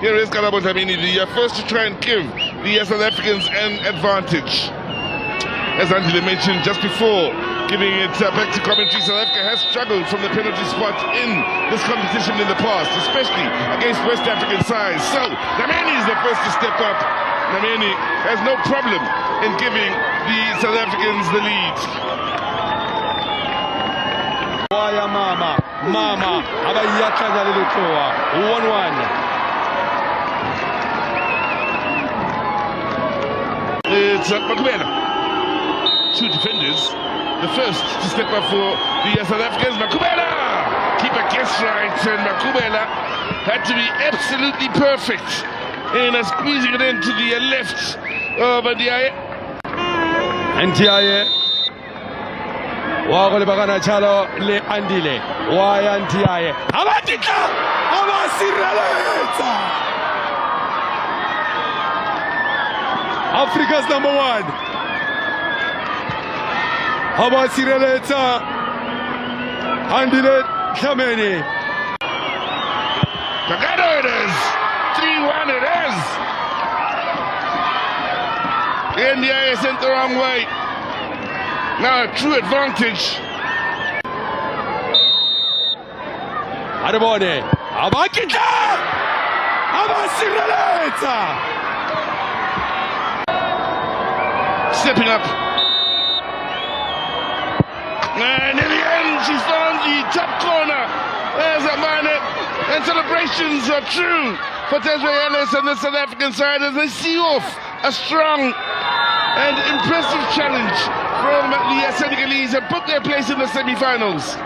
Here is Karabo Dlamini, the first to try and give the South Africans an advantage. As Angela mentioned just before, giving it back to commentary, South Africa has struggled from the penalty spot in this competition in the past, especially against West African sides. So, Dlamini is the first to step up. Dlamini has no problem in giving the South Africans the lead. Waya mama abayakanya lilitoa 1-1. It's Makubela. Two defenders. The first to step up for the South Africans, Makubela! Keeper gets right, and Makubela had to be absolutely perfect in squeezing it into the left of Ndiaye. Ndiaye wako lebakana chalo le andile waya Ndiaye abatika abasireleza Africa's number one abasireleza andile Dlamini. Tagado it is 3-1 it is. Ndiaye sent the wrong way. Now a true advantage. Arabone, Abakita! Abasireleza! Stepping up. And in the end, she's found the top corner. There's a man, and celebrations are true for Tesfaye Ellis and the South African side as they see off a strong and impressive challenge from the Senegalese and put their place in the semi-finals.